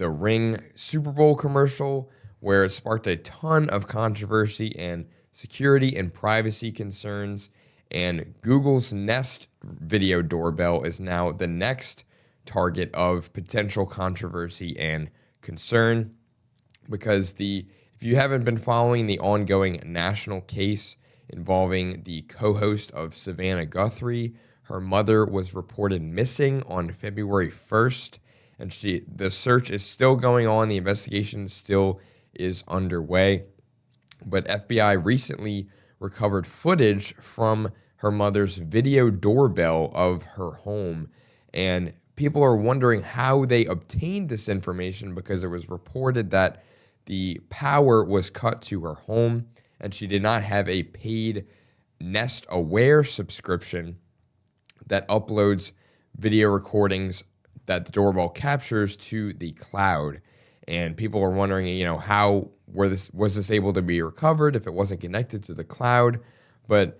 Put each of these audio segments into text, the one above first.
the Ring Super Bowl commercial, where it sparked a ton of controversy and security and privacy concerns. And Google's Nest video doorbell is now the next target of potential controversy and concern, because if you haven't been following the ongoing national case involving the co-host of Savannah Guthrie, her mother was reported missing on February 1st, and the search is still going on. The investigation still is underway. But FBI recently recovered footage from her mother's video doorbell of her home, and people are wondering how they obtained this information, because it was reported that the power was cut to her home and she did not have a paid Nest Aware subscription that uploads video recordings that the doorbell captures to the cloud. And people are wondering, how was this able to be recovered if it wasn't connected to the cloud? But,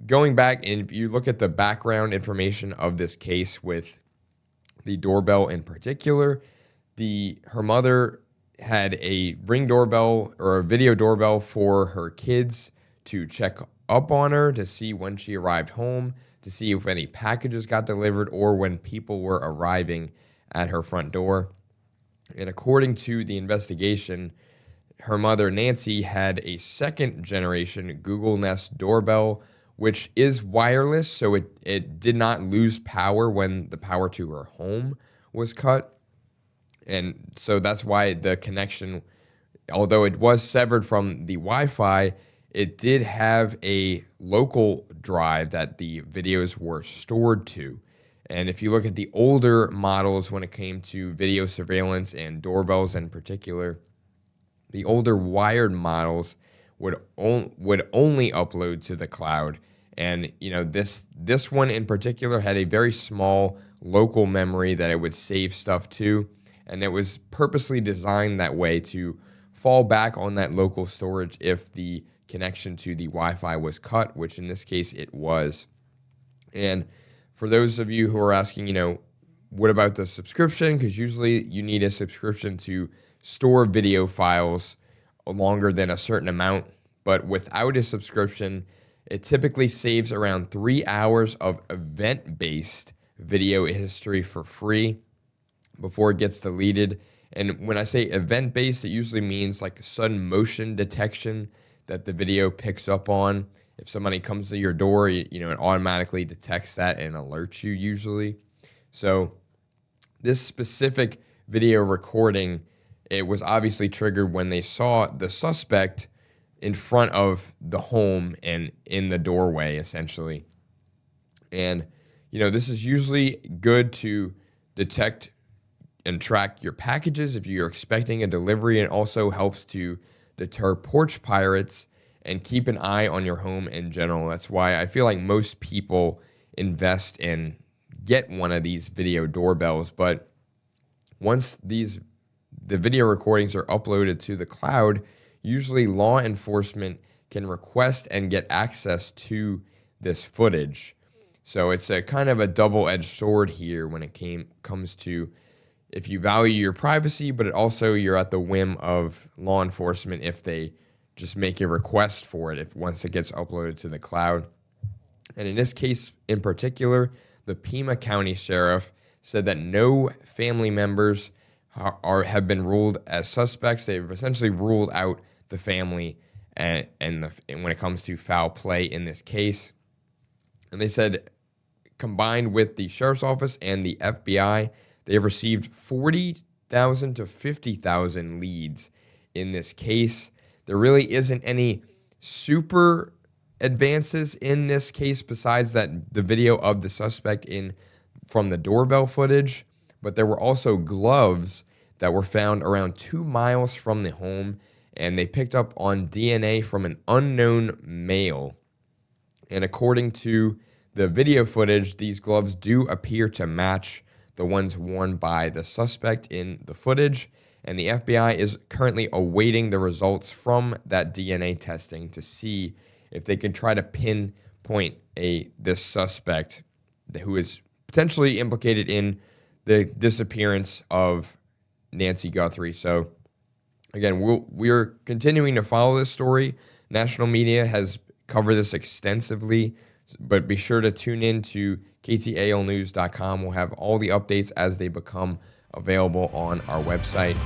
going back, and if you look at the background information of this case with the doorbell in particular, her mother had a Ring doorbell or a video doorbell for her kids to check up on her, to see when she arrived home, to see if any packages got delivered, or when people were arriving at her front door. And according to the investigation, her mother, Nancy, had a second generation Google Nest doorbell, which is wireless, so it did not lose power when the power to her home was cut. And so that's why the connection, although it was severed from the Wi-Fi, it did have a local drive that the videos were stored to. And if you look at the older models when it came to video surveillance and doorbells in particular, the older wired models would only upload to the cloud. And this one in particular had a very small local memory that it would save stuff to, and it was purposely designed that way to fall back on that local storage if the connection to the Wi-Fi was cut, which in this case it was. And for those of you who are asking, what about the subscription? Because usually you need a subscription to store video files longer than a certain amount. But without a subscription, it typically saves around 3 hours of event-based video history for free before it gets deleted. And when I say event-based, it usually means like sudden motion detection that the video picks up on. If somebody comes to your door, it automatically detects that and alerts you usually. So this specific video recording, it was obviously triggered when they saw the suspect in front of the home and in the doorway, essentially. And, this is usually good to detect and track your packages if you're expecting a delivery. It also helps to deter porch pirates and keep an eye on your home in general. That's why I feel like most people invest and get one of these video doorbells. But once the video recordings are uploaded to the cloud, usually law enforcement can request and get access to this footage. So it's a kind of a double-edged sword here when it comes to if you value your privacy, but you're at the whim of law enforcement if they just make a request for it once it gets uploaded to the cloud. And in this case in particular, the Pima County Sheriff said that no family members have been ruled as suspects. They've essentially ruled out the family and when it comes to foul play in this case. And they said, combined with the Sheriff's Office and the FBI, they have received 40,000 to 50,000 leads in this case. There really isn't any super advances in this case besides that the video of the suspect from the doorbell footage, but there were also gloves that were found around 2 miles from the home, and they picked up on DNA from an unknown male. And according to the video footage, these gloves do appear to match the ones worn by the suspect in the footage, and the FBI is currently awaiting the results from that DNA testing to see if they can try to pinpoint this suspect who is potentially implicated in the disappearance of Nancy Guthrie. So again, we're continuing to follow this story. National media has covered this extensively, but be sure to tune in to ktalnews.com. We'll have all the updates as they become available on our website.